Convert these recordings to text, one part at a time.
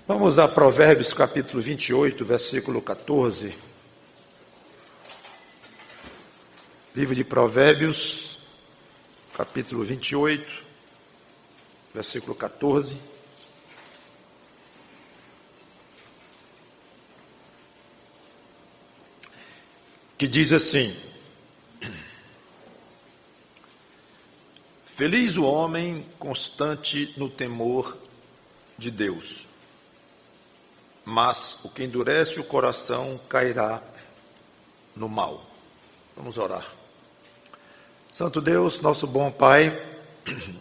Vamos a Provérbios capítulo 28, versículo 14. Livro de Provérbios, capítulo 28, versículo 14. Que diz assim: Feliz o homem constante no temor de Deus, mas o que endurece o coração cairá no mal. Vamos orar. Santo Deus, nosso bom Pai,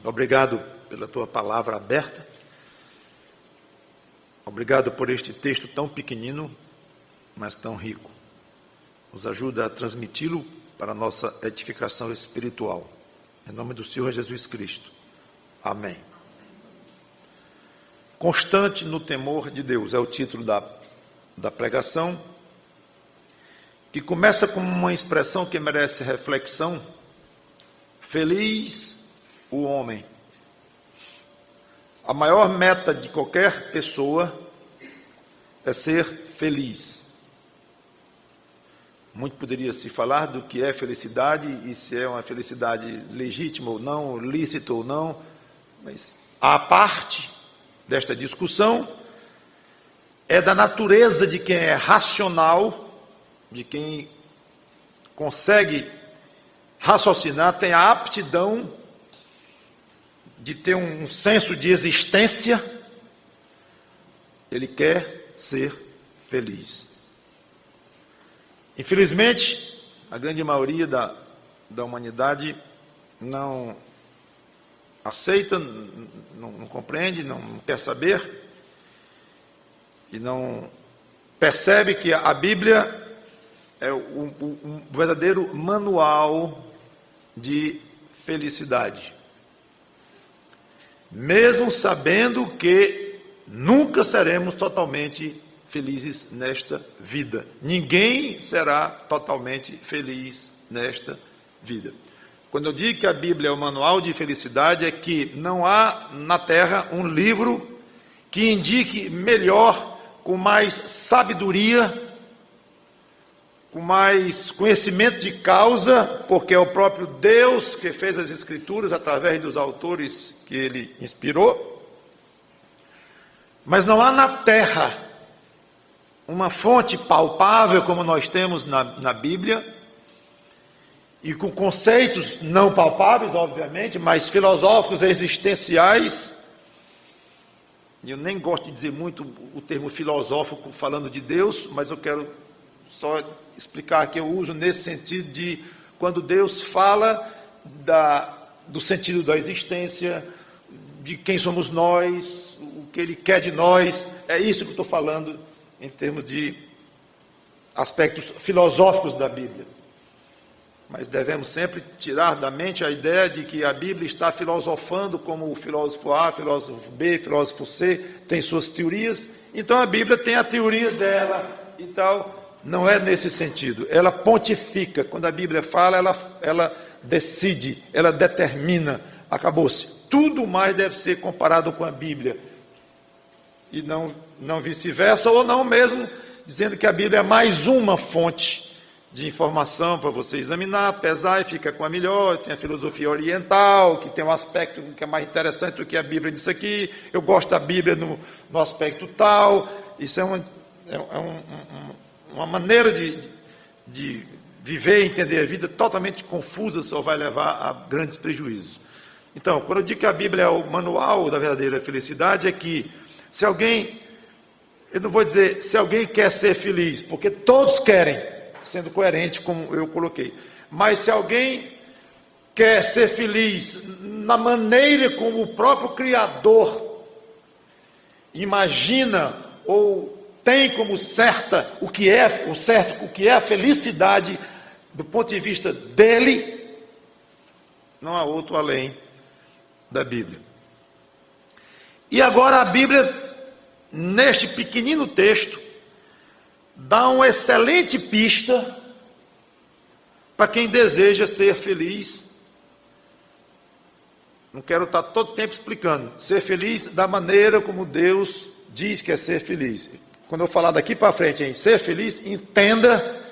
obrigado pela Tua palavra aberta, obrigado por este texto tão pequenino, mas tão rico. Nos ajuda a transmiti-lo para a nossa edificação espiritual. Em nome do Senhor Jesus Cristo. Amém. Constante no temor de Deus é o título da pregação, que começa com uma expressão que merece reflexão. Feliz o homem. A maior meta de qualquer pessoa é ser feliz. Muito poderia se falar do que é felicidade e se é uma felicidade legítima ou não, lícita ou não, mas a parte desta discussão é da natureza de quem é racional, de quem consegue raciocinar, tem a aptidão de ter um senso de existência. Ele quer ser feliz. Infelizmente, a grande maioria da humanidade não aceita, não compreende, não quer saber, e não percebe que a Bíblia é um verdadeiro manual de felicidade. Mesmo sabendo que nunca seremos totalmente felizes nesta vida. Ninguém será totalmente feliz nesta vida. Quando eu digo que a Bíblia é o manual de felicidade, é que não há na Terra um livro que indique melhor, com mais sabedoria, com mais conhecimento de causa, porque é o próprio Deus que fez as Escrituras através dos autores que Ele inspirou. Mas não há na Terra uma fonte palpável como nós temos na Bíblia, e com conceitos não palpáveis, obviamente, mas filosóficos, existenciais. E eu nem gosto de dizer muito o termo filosófico falando de Deus, mas eu quero só explicar que eu uso nesse sentido de quando Deus fala do sentido da existência, de quem somos nós, o que Ele quer de nós. É isso que eu estou falando em termos de aspectos filosóficos da Bíblia. Mas devemos sempre tirar da mente a ideia de que a Bíblia está filosofando como o filósofo A, filósofo B, filósofo C, tem suas teorias. Então a Bíblia tem a teoria dela e tal. Não é nesse sentido. Ela pontifica. Quando a Bíblia fala, ela decide, ela determina. Acabou-se. Tudo mais deve ser comparado com a Bíblia. E não vice-versa, ou não mesmo dizendo que a Bíblia é mais uma fonte de informação para você examinar, pesar e fica com a melhor. Tem a filosofia oriental, que tem um aspecto que é mais interessante do que a Bíblia disso aqui. Eu gosto da Bíblia no aspecto tal. Isso é uma maneira de viver e entender a vida totalmente confusa, só vai levar a grandes prejuízos. Então, quando eu digo que a Bíblia é o manual da verdadeira felicidade, é que se alguém, eu não vou dizer se alguém quer ser feliz, porque todos querem, sendo coerente como eu coloquei, mas se alguém quer ser feliz na maneira como o próprio Criador imagina ou tem como certa o que é a felicidade do ponto de vista dele, não há outro além da Bíblia. E agora a Bíblia, neste pequenino texto, dá uma excelente pista para quem deseja ser feliz. Não quero estar todo tempo explicando. Ser feliz da maneira como Deus diz que é ser feliz. Quando eu falar daqui para frente em ser feliz, entenda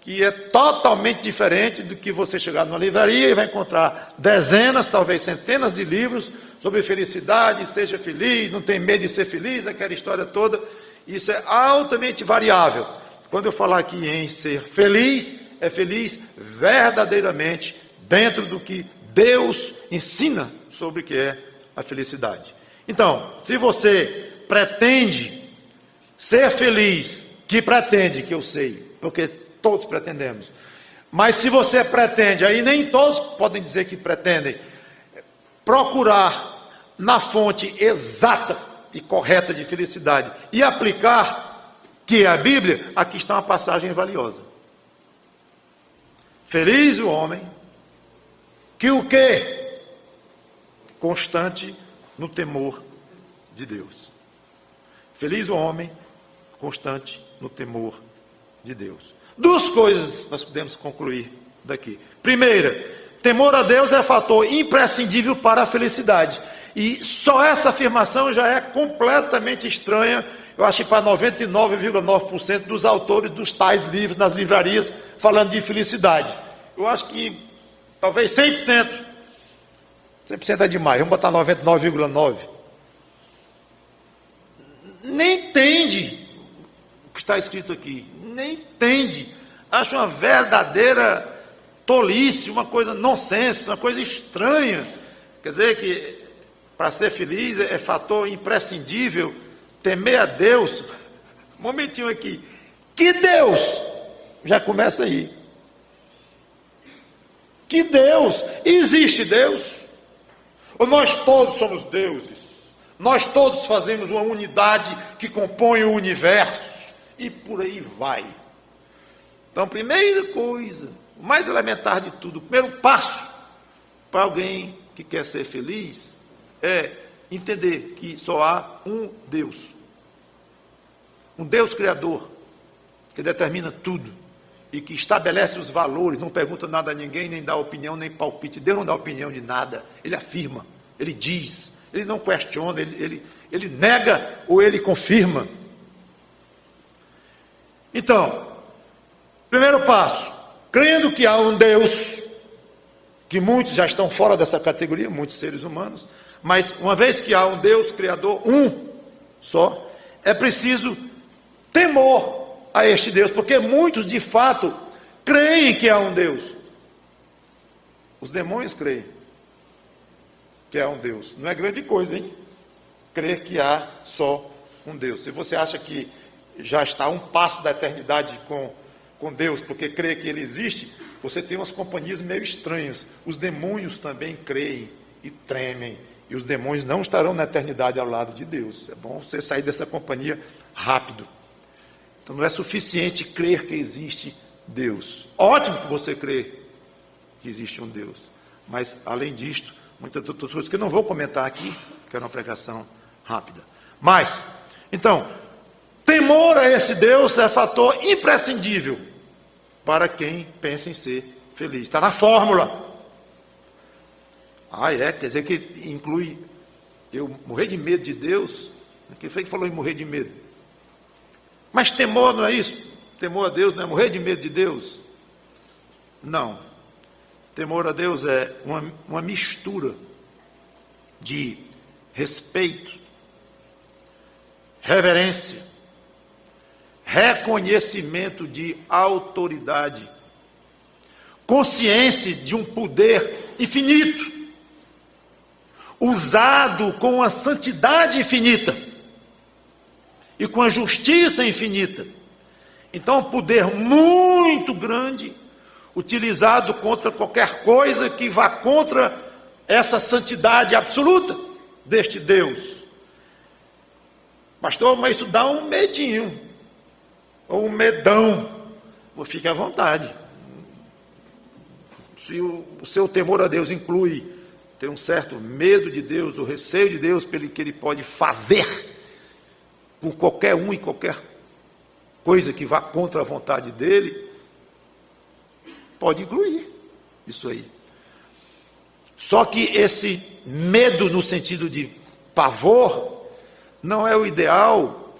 que é totalmente diferente do que você chegar numa livraria e vai encontrar dezenas, talvez centenas de livros sobre felicidade, seja feliz, não tem medo de ser feliz, aquela história toda. Isso é altamente variável. Quando eu falar aqui em ser feliz, é feliz verdadeiramente dentro do que Deus ensina sobre o que é a felicidade. Então, se você pretende ser feliz, que pretende, que eu sei, porque todos pretendemos, mas se você pretende, aí nem todos podem dizer que pretendem, procurar na fonte exata e correta de felicidade e aplicar, que é a Bíblia, aqui está uma passagem valiosa. Feliz o homem que o quê? Constante no temor de Deus. Feliz o homem constante no temor de Deus. Duas coisas nós podemos concluir daqui. Primeira, temor a Deus é fator imprescindível para a felicidade. E só essa afirmação já é completamente estranha, eu acho que para 99,9% dos autores dos tais livros nas livrarias falando de felicidade. Eu acho que talvez 100%. 100% é demais, vamos botar 99,9%. Nem entende o que está escrito aqui, nem entende, acha uma verdadeira tolice, uma coisa nonsense, uma coisa estranha. Quer dizer que para ser feliz é fator imprescindível temer a Deus. Um momentinho aqui, que Deus? Já começa aí. Que Deus? Existe Deus? Ou nós todos somos deuses? Nós todos fazemos uma unidade que compõe o universo, e por aí vai. Então, primeira coisa, o mais elementar de tudo, o primeiro passo para alguém que quer ser feliz é entender que só há um Deus criador, que determina tudo e que estabelece os valores, não pergunta nada a ninguém, nem dá opinião, nem palpite. Deus não dá opinião de nada, ele afirma, ele diz. Ele não questiona, ele nega ou ele confirma. Então, primeiro passo, crendo que há um Deus, que muitos já estão fora dessa categoria, muitos seres humanos, mas uma vez que há um Deus criador, um só, é preciso temor a este Deus, porque muitos de fato creem que há um Deus. Os demônios creem que há um Deus. Não é grande coisa, hein? Crer que há só um Deus. Se você acha que já está a um passo da eternidade com Deus, porque crê que Ele existe, você tem umas companhias meio estranhas. Os demônios também creem e tremem, e os demônios não estarão na eternidade ao lado de Deus. É bom você sair dessa companhia rápido. Então não é suficiente crer que existe Deus. Ótimo que você crê que existe um Deus, mas além disto, muitas outras coisas que eu não vou comentar aqui, que era uma pregação rápida. Mas, então, temor a esse Deus é fator imprescindível para quem pensa em ser feliz. Está na fórmula. Quer dizer que inclui eu morrer de medo de Deus? Quem foi que falou em morrer de medo? Mas temor não é isso? Temor a Deus não é morrer de medo de Deus? Não. Temor a Deus é uma mistura de respeito, reverência, reconhecimento de autoridade, consciência de um poder infinito, usado com a santidade infinita e com a justiça infinita. Então, um poder muito grande, utilizado contra qualquer coisa que vá contra essa santidade absoluta deste Deus. Pastor, mas isso dá um medinho, ou um medão. Fique à vontade. Se o seu temor a Deus inclui ter um certo medo de Deus, ou receio de Deus, pelo que Ele pode fazer por qualquer um e qualquer coisa que vá contra a vontade dEle, pode incluir isso aí. Só que esse medo no sentido de pavor não é o ideal,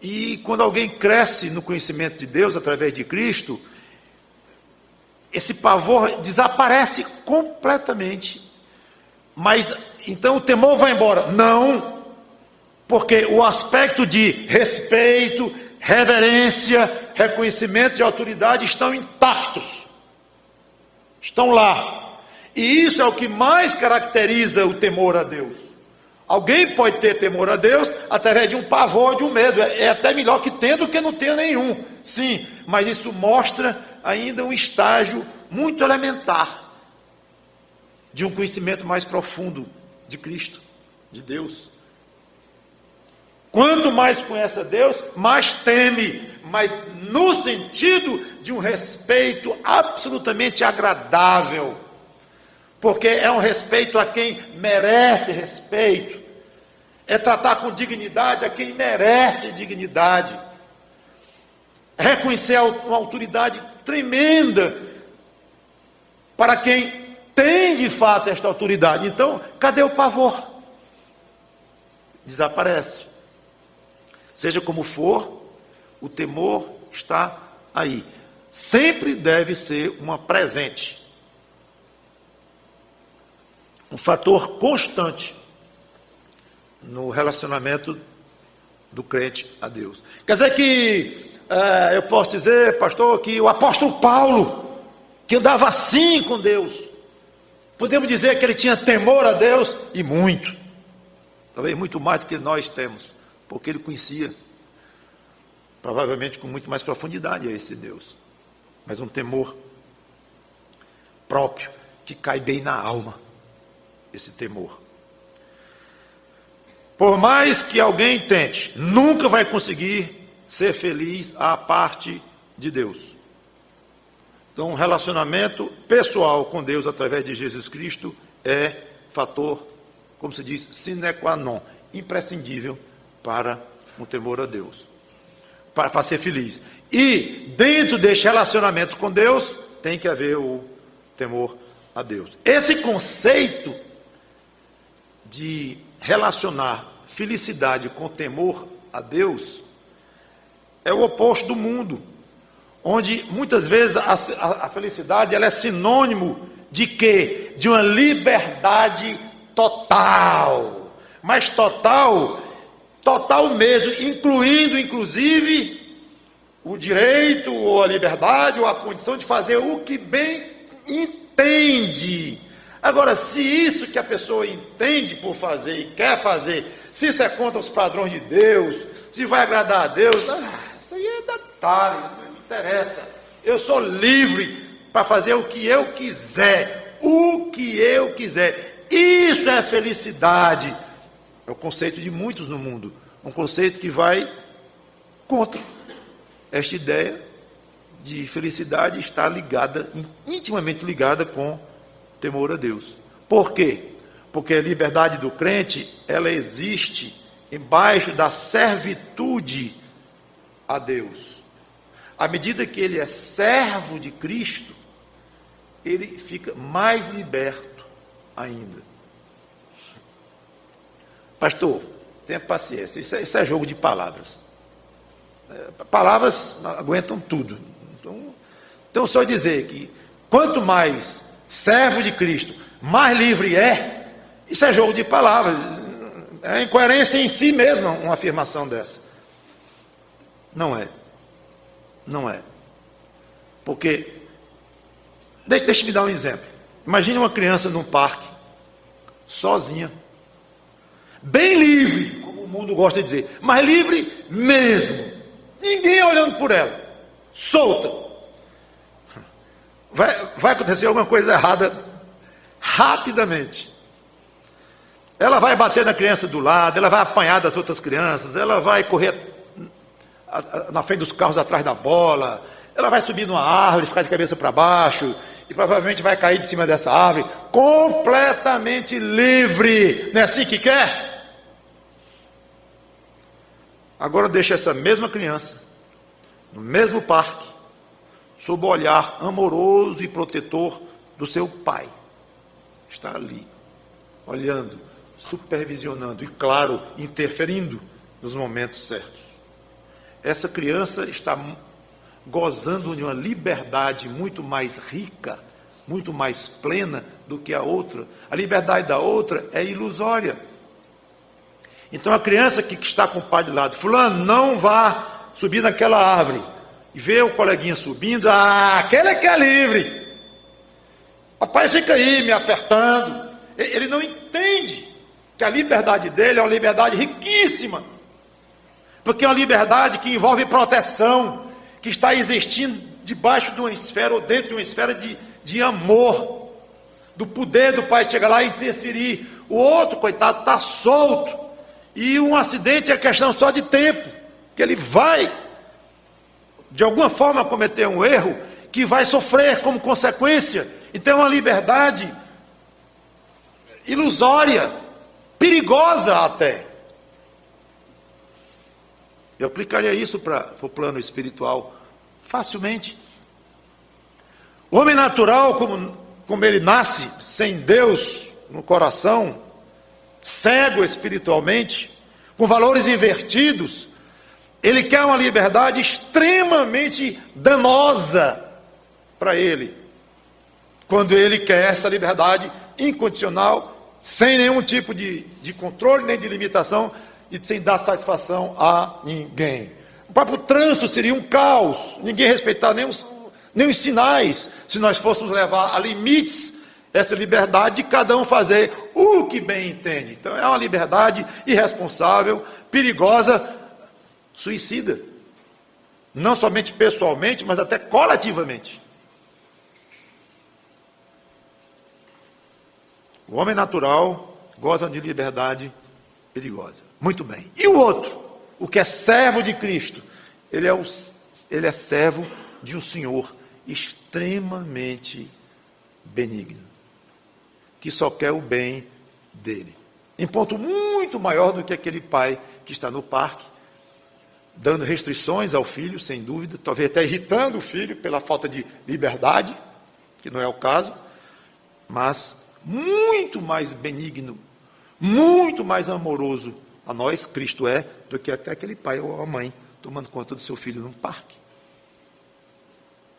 e quando alguém cresce no conhecimento de Deus através de Cristo, esse pavor desaparece completamente. Mas então o temor vai embora? Não, porque o aspecto de respeito, reverência, reconhecimento de autoridade estão intactos, estão lá. E isso é o que mais caracteriza o temor a Deus. Alguém pode ter temor a Deus através de um pavor, de um medo. É até melhor que tenha do que não tenha nenhum. Sim, mas isso mostra ainda um estágio muito elementar de um conhecimento mais profundo de Cristo, de Deus. Quanto mais conhece a Deus, mais teme, mas no sentido de um respeito absolutamente agradável, porque é um respeito a quem merece respeito, é tratar com dignidade a quem merece dignidade, é reconhecer uma autoridade tremenda para quem tem de fato esta autoridade. Então, cadê o pavor? Desaparece. Seja como for, o temor está aí. Sempre deve ser uma presente, um fator constante no relacionamento do crente a Deus. Quer dizer que eu posso dizer, pastor, que o apóstolo Paulo, que andava assim com Deus, podemos dizer que ele tinha temor a Deus, e muito, talvez muito mais do que nós temos, porque ele conhecia, provavelmente com muito mais profundidade, a esse Deus, mas um temor próprio, que cai bem na alma, esse temor. Por mais que alguém tente, nunca vai conseguir ser feliz à parte de Deus. Então, um relacionamento pessoal com Deus através de Jesus Cristo é fator, como se diz, sine qua non, imprescindível para um temor a Deus, para ser feliz. E dentro deste relacionamento com Deus, tem que haver o temor a Deus. Esse conceito de relacionar felicidade com temor a Deus é o oposto do mundo, onde muitas vezes a felicidade ela é sinônimo de quê? De uma liberdade total, mas total mesmo, incluindo inclusive o direito ou a liberdade ou a condição de fazer o que bem entende. Agora, se isso que a pessoa entende por fazer e quer fazer, se isso é contra os padrões de Deus, se vai agradar a Deus, isso aí é detalhe, não me interessa. Eu sou livre para fazer o que eu quiser, Isso é felicidade. É o conceito de muitos no mundo, um conceito que vai contra esta ideia de felicidade, está ligada, intimamente ligada com temor a Deus. Por quê? Porque a liberdade do crente, ela existe embaixo da servitude a Deus. À medida que ele é servo de Cristo, ele fica mais liberto ainda. Pastor, tenha paciência, isso é jogo de palavras. Palavras aguentam tudo. Então só dizer que quanto mais servo de Cristo, mais livre é, isso é jogo de palavras, é incoerência em si mesma uma afirmação dessa. Não é, porque, deixe-me dar um exemplo. Imagine uma criança num parque, sozinha, bem livre, como o mundo gosta de dizer, mas livre mesmo, ninguém olhando por ela, solta. Vai acontecer alguma coisa errada rapidamente. Ela vai bater na criança do lado, ela vai apanhar das outras crianças, ela vai correr na frente dos carros atrás da bola, ela vai subir numa árvore, ficar de cabeça para baixo, e provavelmente vai cair de cima dessa árvore, completamente livre. Não é assim que quer? Agora deixa essa mesma criança no mesmo parque, sob o olhar amoroso e protetor do seu pai. Está ali, olhando, supervisionando e, claro, interferindo nos momentos certos. Essa criança está gozando de uma liberdade muito mais rica, muito mais plena do que a outra. A liberdade da outra é ilusória. Então a criança que está com o pai de lado, fulano, não vá subir naquela árvore, e vê o coleguinha subindo, aquele é que é livre. Papai fica aí me apertando. Ele não entende que a liberdade dele é uma liberdade riquíssima, porque é uma liberdade que envolve proteção, que está existindo debaixo de uma esfera ou dentro de uma esfera de amor, do poder do pai chegar lá e interferir. O outro, coitado, está solto, e um acidente é questão só de tempo, que ele vai, de alguma forma, cometer um erro, que vai sofrer como consequência. Então é uma liberdade ilusória, perigosa até. Eu aplicaria isso para o plano espiritual facilmente. O homem natural, como ele nasce sem Deus no coração, cego espiritualmente, com valores invertidos, ele quer uma liberdade extremamente danosa para ele. Quando ele quer essa liberdade incondicional, sem nenhum tipo de controle, nem de limitação, e sem dar satisfação a ninguém. O próprio trânsito seria um caos, ninguém respeitar nem os sinais, se nós fôssemos levar a limites essa liberdade de cada um fazer o que bem entende. Então é uma liberdade irresponsável, perigosa, suicida. Não somente pessoalmente, mas até coletivamente. O homem natural goza de liberdade perigosa. Muito bem. E o outro, o que é servo de Cristo, ele é servo de um Senhor extremamente benigno, que só quer o bem dele. Em ponto muito maior do que aquele pai que está no parque, dando restrições ao filho, sem dúvida, talvez até irritando o filho pela falta de liberdade, que não é o caso, mas muito mais benigno, muito mais amoroso a nós, Cristo é, do que até aquele pai ou a mãe tomando conta do seu filho num parque.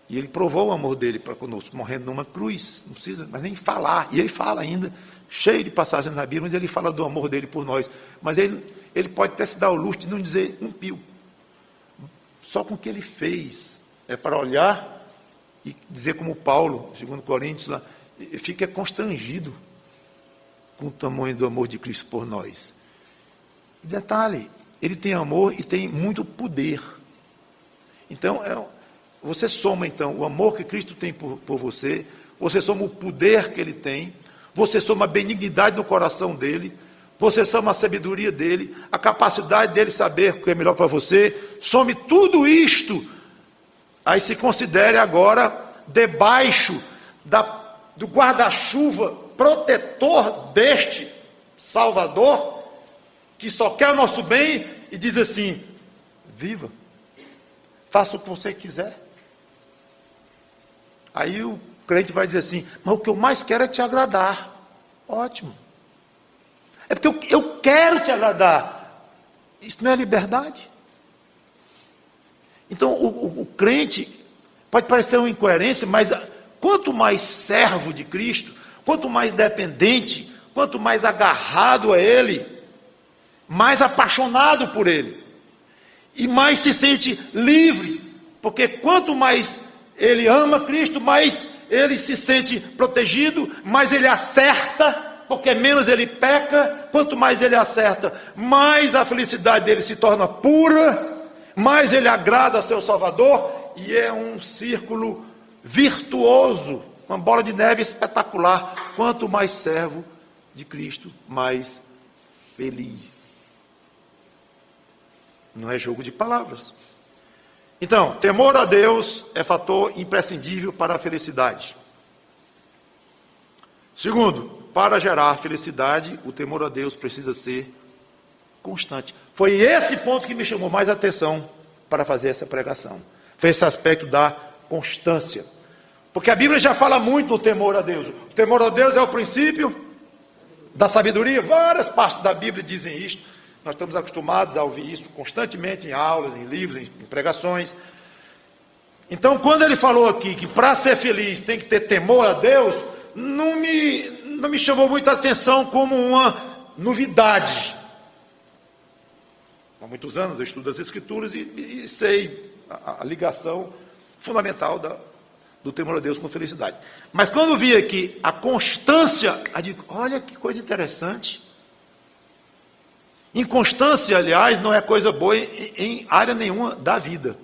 E ele provou o amor dele para conosco, morrendo numa cruz, não precisa mais nem falar, e ele fala ainda, cheio de passagens na Bíblia, onde ele fala do amor dele por nós, mas ele pode até se dar o luxo de não dizer um pio, só com o que ele fez, é para olhar e dizer como Paulo, segundo Coríntios, lá, fica constrangido com o tamanho do amor de Cristo por nós. E detalhe, ele tem amor e tem muito poder. Então, você soma então o amor que Cristo tem por você, você soma o poder que ele tem, você soma a benignidade no coração dele, você soma a sabedoria dele, a capacidade dele saber o que é melhor para você, some tudo isto, aí se considere agora debaixo do guarda-chuva protetor deste Salvador, que só quer o nosso bem e diz assim: viva, faça o que você quiser. Aí o crente vai dizer assim: mas o que eu mais quero é te agradar. Ótimo. É porque eu quero te agradar. Isso não é liberdade? Então o crente pode parecer uma incoerência, mas quanto mais servo de Cristo, quanto mais dependente, quanto mais agarrado a Ele, mais apaixonado por Ele, e mais se sente livre, porque quanto mais ele ama Cristo, mais ele se sente protegido, mais ele acerta, porque menos ele peca. Quanto mais ele acerta, mais a felicidade dele se torna pura, mais ele agrada ao seu Salvador, e é um círculo virtuoso, uma bola de neve espetacular. Quanto mais servo de Cristo, mais feliz. Não é jogo de palavras. Então, temor a Deus é fator imprescindível para a felicidade. Segundo, para gerar felicidade, o temor a Deus precisa ser constante. Foi esse ponto que me chamou mais atenção para fazer essa pregação. Foi esse aspecto da constância. Porque a Bíblia já fala muito do temor a Deus. O temor a Deus é o princípio da sabedoria. Várias partes da Bíblia dizem isto. Nós estamos acostumados a ouvir isso constantemente em aulas, em livros, em pregações. Então, quando ele falou aqui que para ser feliz tem que ter temor a Deus, não me chamou muita atenção como uma novidade. Há muitos anos eu estudo as Escrituras e sei a ligação fundamental do temor a Deus com felicidade. Mas quando eu vi aqui a constância, eu digo, olha que coisa interessante. Inconstância, aliás, não é coisa boa em área nenhuma da vida.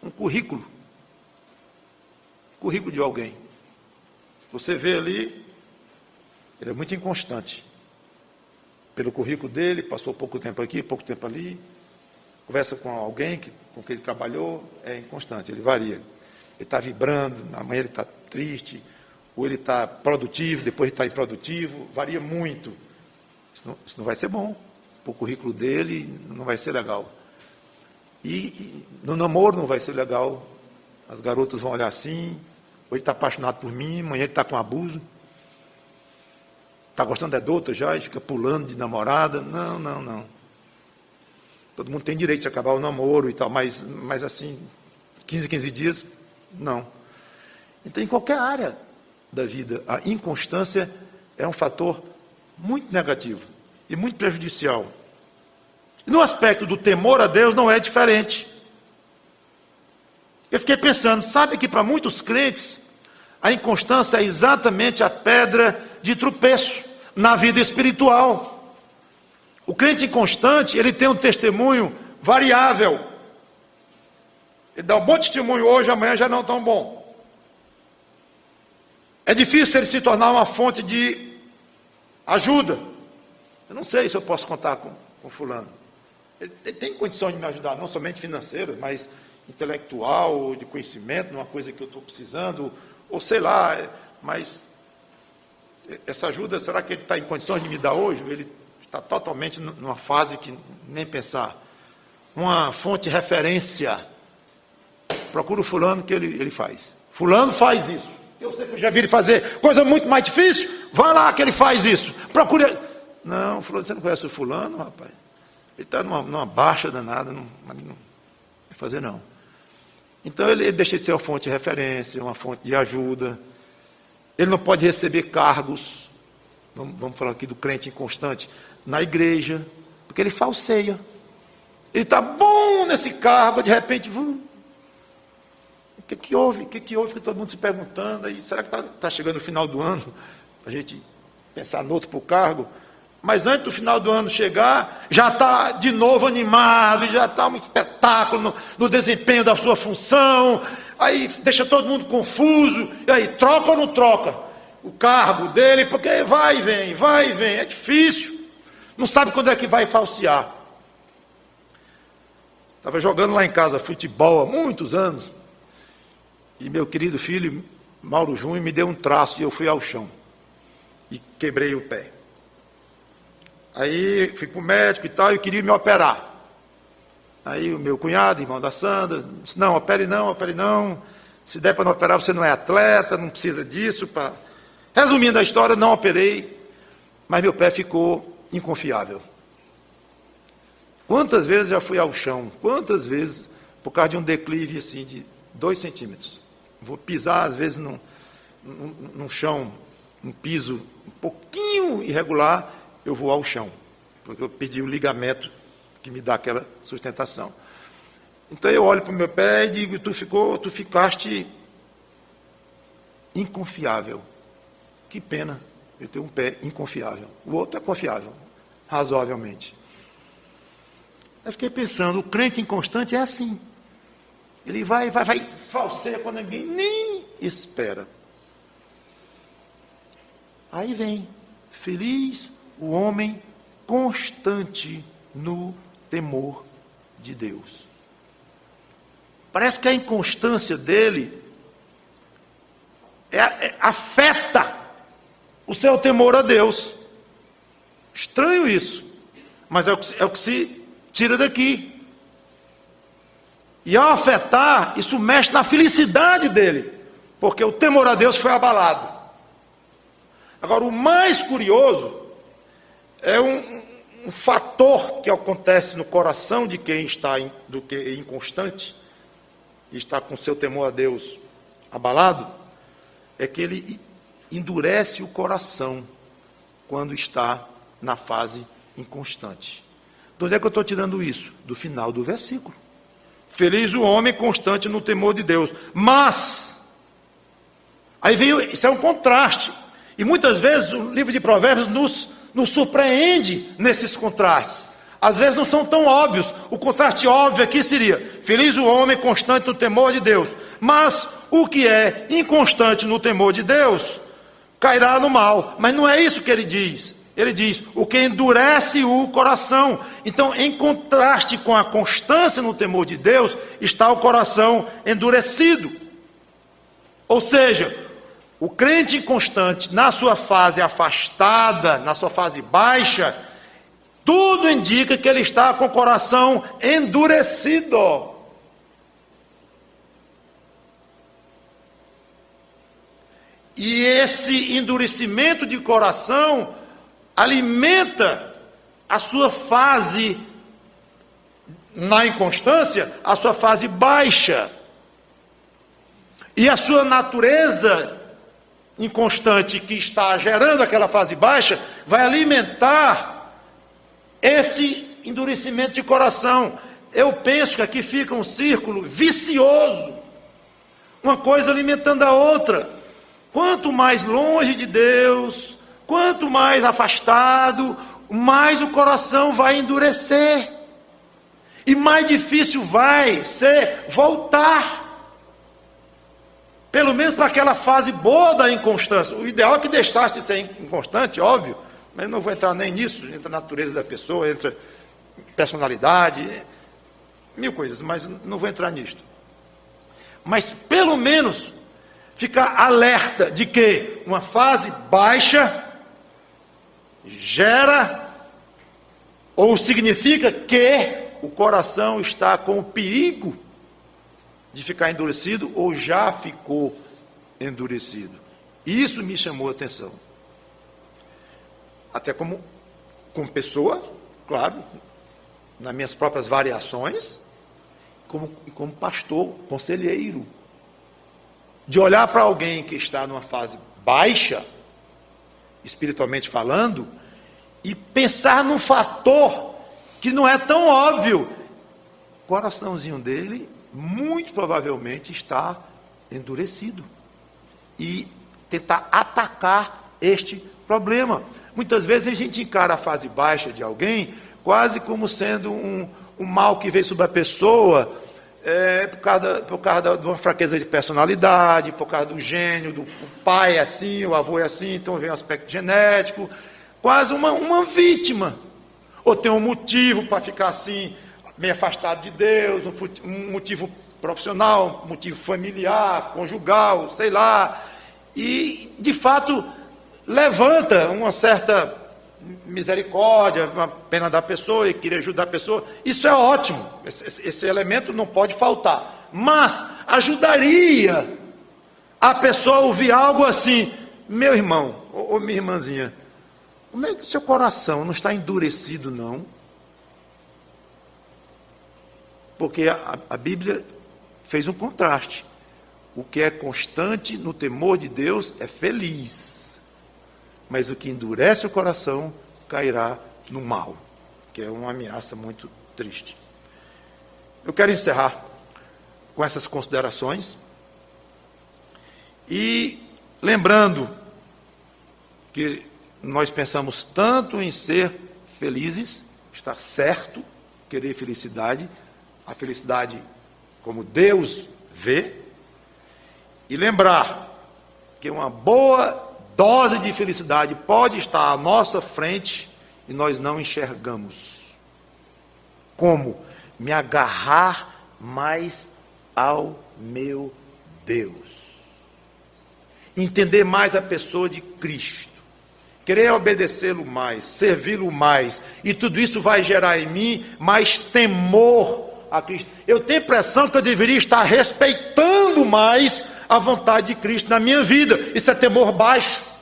Um currículo de alguém. Você vê ali, ele é muito inconstante. Pelo currículo dele, passou pouco tempo aqui, pouco tempo ali, conversa com alguém com quem ele trabalhou, é inconstante, ele varia. Ele está vibrando, amanhã ele está triste, ou ele está produtivo, depois ele está improdutivo, varia muito. Isso não vai ser bom. Para o currículo dele, não vai ser legal. E no namoro não vai ser legal. As garotas vão olhar assim, ou ele está apaixonado por mim, amanhã ele está com abuso. Está gostando de outra já e fica pulando de namorada. Não. Todo mundo tem direito de acabar o namoro e tal, mas assim, 15 dias, não. Então, em qualquer área da vida, a inconstância é um fator muito negativo e muito prejudicial. E no aspecto do temor a Deus não é diferente. Eu fiquei pensando, sabe que para muitos crentes, a inconstância é exatamente a pedra de tropeço na vida espiritual. O crente inconstante, ele tem um testemunho variável. Ele dá um bom testemunho hoje, amanhã já não tão bom. É difícil ele se tornar uma fonte de ajuda. Eu não sei se eu posso contar com fulano. Ele tem condições de me ajudar, não somente financeira, mas intelectual, de conhecimento, numa coisa que eu estou precisando, ou sei lá, mas essa ajuda, será que ele está em condições de me dar hoje? Ele está totalmente numa fase que nem pensar. Uma fonte de referência. Procura o fulano que ele faz. Fulano faz isso. Eu sei que eu já vi ele fazer coisa muito mais difícil. Vai lá que ele faz isso. Procure. Não, fulano, você não conhece o fulano, rapaz? Ele está numa baixa danada, não vai fazer não. Então ele deixa de ser uma fonte de referência, uma fonte de ajuda. Ele não pode receber cargos, vamos falar aqui do crente inconstante, na igreja, porque ele falseia. Ele está bom nesse cargo, de repente, o que houve? O que houve? Que todo mundo se perguntando, aí, será que está chegando o final do ano, para a gente pensar no outro para o cargo? Mas antes do final do ano chegar, já está de novo animado, já está um espetáculo no desempenho da sua função, aí deixa todo mundo confuso, e aí troca ou não troca o cargo dele, porque vai e vem, é difícil, não sabe quando é que vai falsear. Estava jogando lá em casa futebol há muitos anos, e meu querido filho, Mauro Júnior, me deu um traço, e eu fui ao chão, e quebrei o pé. Aí fui para o médico e tal, e queria me operar. Aí o meu cunhado, irmão da Sandra, disse, não, opere não, se der para não operar, você não é atleta, não precisa disso. Resumindo a história, não operei, mas meu pé ficou inconfiável. Quantas vezes já fui ao chão, quantas vezes, por causa de um declive assim, de 2 centímetros. Vou pisar, às vezes, num chão, um piso um pouquinho irregular, eu vou ao chão, porque eu perdi o ligamento que me dá aquela sustentação. Então eu olho para o meu pé e digo, tu ficaste inconfiável. Que pena, eu tenho um pé inconfiável. O outro é confiável, razoavelmente. Eu fiquei pensando, o crente inconstante é assim. Ele vai falseia quando ninguém nem espera. Aí vem, feliz o homem constante no temor de Deus. Parece que a inconstância dele afeta o seu temor a Deus. Estranho isso, mas é o que se tira daqui. E ao afetar, isso mexe na felicidade dele, porque o temor a Deus foi abalado. Agora, o mais curioso é um fator que acontece no coração de quem está inconstante, e está com seu temor a Deus abalado, é que ele endurece o coração quando está na fase inconstante. De onde é que eu estou tirando isso? Do final do versículo. Feliz o homem constante no temor de Deus. Mas, aí vem, isso é um contraste. E muitas vezes o livro de Provérbios nos surpreende nesses contrastes. Às vezes não são tão óbvios. O contraste óbvio aqui seria: feliz o homem constante no temor de Deus. Mas o que é inconstante no temor de Deus cairá no mal. Mas não é isso que ele diz. Ele diz: o que endurece o coração. Então, em contraste com a constância no temor de Deus, está o coração endurecido. Ou seja, o crente inconstante, na sua fase afastada, na sua fase baixa, tudo indica que ele está com o coração endurecido. E esse endurecimento de coração alimenta a sua fase, na inconstância, a sua fase baixa. E a sua natureza inconstante que está gerando aquela fase baixa, vai alimentar esse endurecimento de coração. Eu penso que aqui fica um círculo vicioso, uma coisa alimentando a outra. Quanto mais longe de Deus, quanto mais afastado, mais o coração vai endurecer. E mais difícil vai ser voltar. Pelo menos para aquela fase boa da inconstância. O ideal é que deixasse de ser inconstante, óbvio. Mas eu não vou entrar nem nisso. Entra a natureza da pessoa, entra personalidade, mil coisas, mas não vou entrar nisto. Mas pelo menos ficar alerta de que uma fase baixa gera ou significa que o coração está com o perigo de ficar endurecido ou já ficou endurecido. Isso me chamou a atenção. Até como pessoa, claro, nas minhas próprias variações, como pastor, conselheiro. De olhar para alguém que está numa fase baixa, espiritualmente falando, e pensar num fator que não é tão óbvio. O coraçãozinho dele, muito provavelmente, está endurecido. E tentar atacar este problema. Muitas vezes a gente encara a fase baixa de alguém quase como sendo um mal que veio sobre a pessoa, por causa de uma fraqueza de personalidade, por causa do gênio, do pai é assim, o avô é assim, então vem um aspecto genético, quase uma vítima. Ou tem um motivo para ficar assim, meio afastado de Deus, um motivo profissional, um motivo familiar, conjugal, sei lá. E, de fato, levanta uma certa misericórdia, uma pena da pessoa e querer ajudar a pessoa. Isso é ótimo, esse elemento não pode faltar. Mas ajudaria a pessoa a ouvir algo assim: meu irmão, ou minha irmãzinha, como é que o seu coração não está endurecido, não? Porque a Bíblia fez um contraste. O que é constante no temor de Deus é feliz. Mas o que endurece o coração cairá no mal, que é uma ameaça muito triste. Eu quero encerrar com essas considerações e lembrando que nós pensamos tanto em ser felizes, estar certo, querer felicidade, a felicidade como Deus vê, e lembrar que uma boa dose de felicidade pode estar à nossa frente e nós não enxergamos. Como? Me agarrar mais ao meu Deus. Entender mais a pessoa de Cristo. Querer obedecê-lo mais, servi-lo mais. E tudo isso vai gerar em mim mais temor a Cristo. Eu tenho a impressão que eu deveria estar respeitando mais a vontade de Cristo na minha vida. Isso é temor baixo.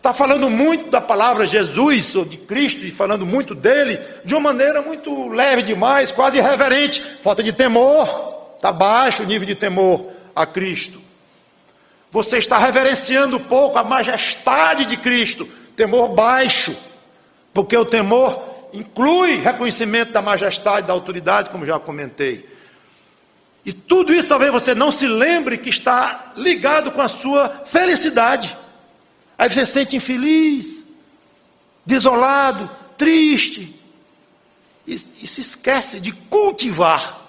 está falando muito da palavra Jesus, ou de Cristo, e falando muito dele, de uma maneira muito leve demais, quase irreverente, falta de temor, está baixo o nível de temor a Cristo. Você está reverenciando um pouco a majestade de Cristo, temor baixo, porque o temor inclui reconhecimento da majestade, da autoridade, como já comentei. E tudo isso talvez você não se lembre que está ligado com a sua felicidade. Aí você se sente infeliz, desolado, triste, e se esquece de cultivar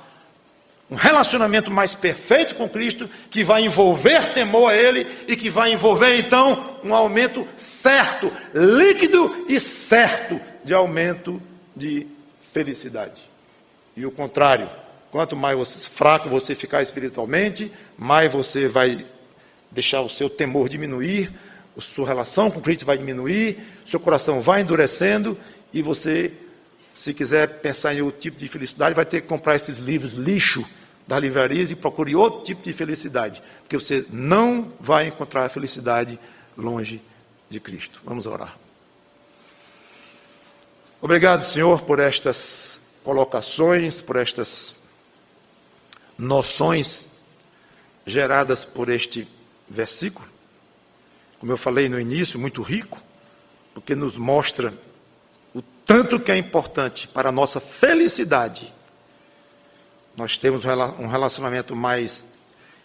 um relacionamento mais perfeito com Cristo, que vai envolver temor a Ele, e que vai envolver então um aumento certo, líquido e certo, de aumento de felicidade. E o contrário, quanto mais fraco você ficar espiritualmente, mais você vai deixar o seu temor diminuir, a sua relação com Cristo vai diminuir, seu coração vai endurecendo, e você, se quiser pensar em outro tipo de felicidade, vai ter que comprar esses livros lixo das livrarias e procure outro tipo de felicidade, porque você não vai encontrar a felicidade longe de Cristo. Vamos orar. Obrigado, Senhor, por estas colocações, por estas noções geradas por este versículo. Como eu falei no início, muito rico, porque nos mostra o tanto que é importante para a nossa felicidade nós temos um relacionamento mais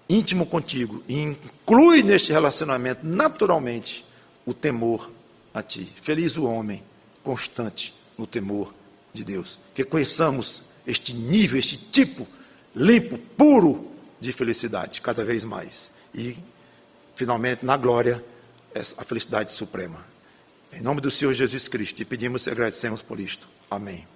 íntimo contigo, e inclui neste relacionamento, naturalmente, o temor a ti. Feliz o homem constante no temor de Deus. Que conheçamos este nível, este tipo limpo, puro de felicidade, cada vez mais. E, finalmente, na glória, a felicidade suprema. Em nome do Senhor Jesus Cristo, te pedimos e agradecemos por isto. Amém.